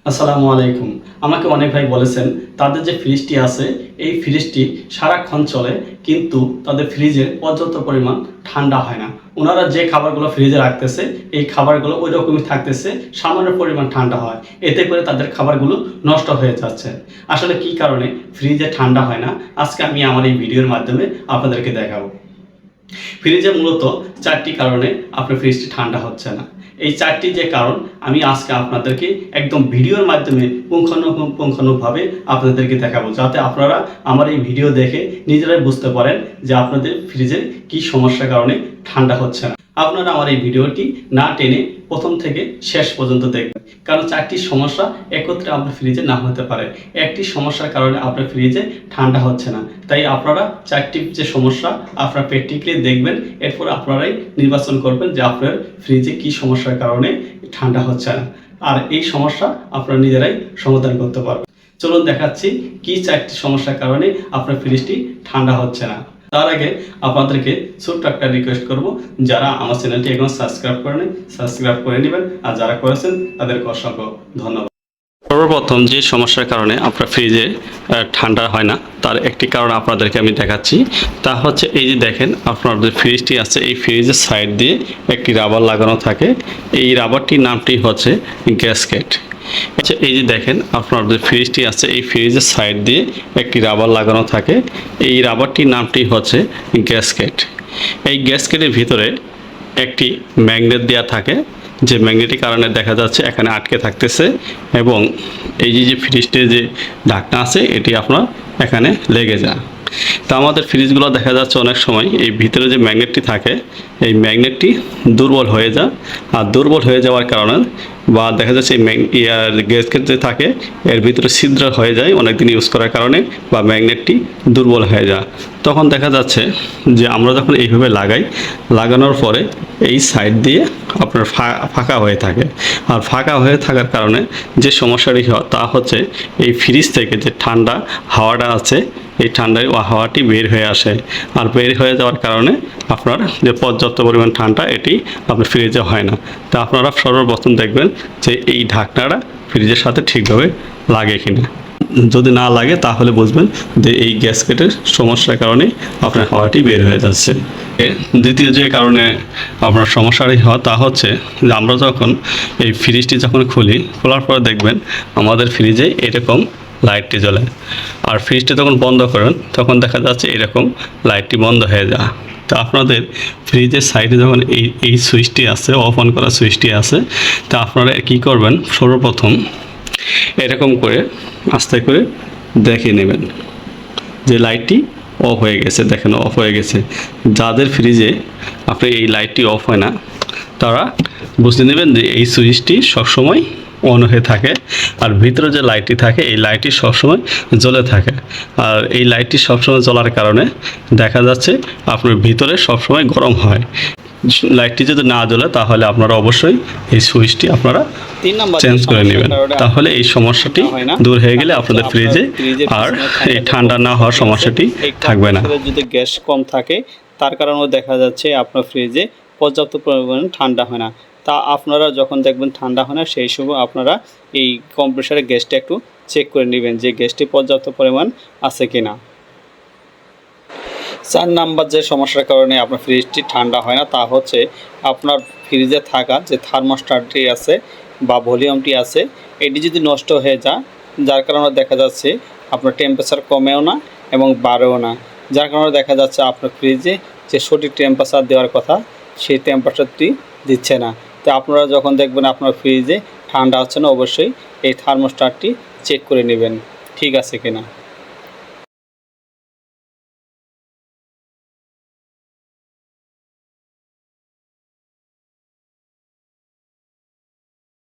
আসসালামু আলাইকুম। আমাকে অনেক ভাই বলেছেন তাদের যে ফ্রিজটি আছে এই ফ্রিজটি সারাক্ষণ চলে, কিন্তু তাদের ফ্রিজে পর্যাপ্ত পরিমাণ ঠান্ডা হয় না। ওনারা যে খাবারগুলো ফ্রিজে রাখতেছে এই খাবারগুলো ওই রকমই থাকতেছে, সামান্য পরিমাণ ঠান্ডা হয়, এতে করে তাদের খাবারগুলো নষ্ট হয়ে যাচ্ছে। আসলে কি কারণে ফ্রিজে ঠান্ডা হয় না, আজকে আমি আমার এই ভিডিওর মাধ্যমে আপনাদেরকে দেখাবো। ফ্রিজে মূলত 4টি কারণে আপনার ফ্রিজটি ঠান্ডা হচ্ছে না। এই 4টি যে কারণ আমি আজকে আপনাদেরকে একদম ভিডিওর মাধ্যমে পুঙ্খানুপুঙ্খানুভাবে আপনাদেরকে দেখাবো, যাতে আপনারা আমার এই ভিডিও দেখে নিজেরাই বুঝতে পারেন যে আপনাদের ফ্রিজের কী সমস্যার কারণে ঠান্ডা হচ্ছে না। আপনারা আমার এই ভিডিওটি না টেনে প্রথম থেকে শেষ পর্যন্ত দেখবেন, কারণ 4টি সমস্যা একত্রে আপনার ফ্রিজে না হতে পারে। একটি সমস্যার কারণে আপনার ফ্রিজে ঠান্ডা হচ্ছে না, তাই আপনারা 4টি যে সমস্যা আপনারা প্র্যাকটিক্যালি দেখবেন, এরপর আপনারাই নির্বাচন করবেন যে আপনার ফ্রিজে কী সমস্যার কারণে ঠান্ডা হচ্ছে না, আর এই সমস্যা আপনারা নিজেরাই সমাধান করতে পারবেন। চলুন দেখাচ্ছি কি 4টি সমস্যার কারণে আপনার ফ্রিজটি ঠান্ডা হচ্ছে না। তার আগে আপনাদেরকে ছোট্ট একটা রিকোয়েস্ট করব, যারা আমার চ্যানেলটি এখন সাবস্ক্রাইব করেনি সাবস্ক্রাইব করে নেবেন, আর যারা করেছেন তাদেরকে অসংখ্য ধন্যবাদ। সর্বপ্রথম যে সমস্যার কারণে আপনার ফ্রিজে ঠান্ডা হয় না তার একটি কারণ আপনাদেরকে আমি দেখাচ্ছি। তা হচ্ছে এই যে দেখেন আপনার যে ফ্রিজটি আছে এই ফ্রিজের সাইড দিয়ে একটি রাবার লাগানো থাকে। এই রাবারটির নামটি হচ্ছে গ্যাসকেট। আচ্ছা, এই যে দেখেন আপনার যে ফ্রিজটি আছে এই ফ্রিজের সাইড দিয়ে একটি রাবার লাগানো থাকে। এই রাবারটির নামটি হচ্ছে গ্যাসকেট। এই গ্যাসকেটের ভিতরে একটি ম্যাগনেট দেওয়া থাকে, যে ম্যাগনেটিক কারণে দেখা যাচ্ছে এখানে আটকে থাকতেছে, এবং এই যে ফ্রিজটির যে ঢাকনা আছে এটি আপনার এখানে লেগে যায়। তা আমাদের ফ্রিজগুলো দেখা যাচ্ছে অনেক সময় এই ভিতরে যে ম্যাগনেটটি থাকে এই ম্যাগনেটটি দুর্বল হয়ে যায়, আর দুর্বল হয়ে যাওয়ার কারণে বা দেখা যাচ্ছে গ্যাসকেট যে থাকে এর ভিতরে ছিদ্র হয়ে যায় অনেকদিন ইউজ করার কারণে, বা ম্যাগনেটটি দুর্বল হয়ে যায়। তখন দেখা যাচ্ছে যে আমরা যখন এইভাবে লাগানোর পরে এই সাইড দিয়ে আপনার ফাঁকা হয়ে থাকে, আর ফাঁকা হয়ে থাকার কারণে যে সমস্যাটি হয় তা হচ্ছে এই ফ্রিজ থেকে যে ঠান্ডা হাওয়াটা আছে এই ঠান্ডায় হাওয়াটি বের হয়ে আসে, আর বের হয়ে যাওয়ার কারণে আপনার যে পর্যাপ্ত পরিমাণ ঠান্ডা এটি আপনার ফ্রিজে হয় না। তা আপনারা সর্বপ্রথম দেখবেন যে এই ঢাকনাটা ফ্রিজের সাথে ঠিকভাবে লাগে কিনা। যদি না লাগে তাহলে বুঝবেন যে এই গ্যাসকেটের সমস্যার কারণে আপনার হাওয়াটি বের হয়ে যাচ্ছে। দ্বিতীয় যে কারণে আপনার সমস্যাটি হয় তা হচ্ছে যে আমরা যখন এই ফ্রিজটি যখন খোলার পরে দেখবেন আমাদের ফ্রিজে এরকম লাইটটি জ্বলে, আর ফ্রিজটি যখন বন্ধ করেন তখন দেখা যাচ্ছে এরকম লাইটটি বন্ধ হয়ে যায়। তো আপনাদের ফ্রিজের সাইডে যখন এই সুইচটি আছে, অফ অন করা সুইচটি আছে, তা আপনারা কী করবেন, সর্বপ্রথম এরকম করে আস্তে করে দেখে নেবেন যে লাইটটি অফ হয়ে গেছে। দেখেন অফ হয়ে গেছে। যাদের ফ্রিজে আপনি এই লাইটটি অফ হয় না তারা বুঝতে নেবেন যে এই সুইচটি সবসময় অন হয়ে থাকে, আর ভিতরে যে লাইটটি থাকে এই লাইটটি সবসময় জ্বলে থাকে। আর এই লাইটটি সবসময় জ্বলার কারণে দেখা যাচ্ছে আপনার ভিতরে সবসময় গরম হয়। লাইটটি যদি না জ্বলে তাহলে আপনারা অবশ্যই এই সুইচটি আপনারা চেঞ্জ করে নেবেন, তাহলে এই সমস্যাটি দূর হয়ে গেলে আপনাদের ফ্রিজে আর এই ঠান্ডা না হওয়ার সমস্যাটি থাকবে না। যদি গ্যাস কম থাকে তার কারণেও দেখা যাচ্ছে আপনার ফ্রিজে পর্যাপ্ত পরিমাণে ঠান্ডা হয় না। তা আপনারা যখন দেখবেন ঠান্ডা হয় না সেই সময় আপনারা এই কম্প্রেসারের গ্যাসটা একটু চেক করে নেবেন যে গ্যাসটি পর্যাপ্ত পরিমাণ আছে কিনা। 4 নাম্বার যে সমস্যার কারণে আপনার ফ্রিজটি ঠান্ডা হয় না তা হচ্ছে আপনার ফ্রিজে থাকা যে থার্মোস্ট্যাটটি আছে বা ভলিউমটি আছে এটি যদি নষ্ট হয়ে যায়, যার কারণে দেখা যাচ্ছে আপনার টেম্পারেচার কমেও না এবং বাড়েও না, যার কারণে দেখা যাচ্ছে আপনার ফ্রিজে যে সঠিক টেম্পারেচার দেওয়ার কথা সেই টেম্পারেচারটি দিচ্ছে না। তো আপনারা যখন দেখবেন আপনার ফ্রিজে ঠান্ডা হচ্ছে না অবশ্যই এই থার্মোস্ট্যাটটি চেক করে নেবেন ঠিক আছে কিনা।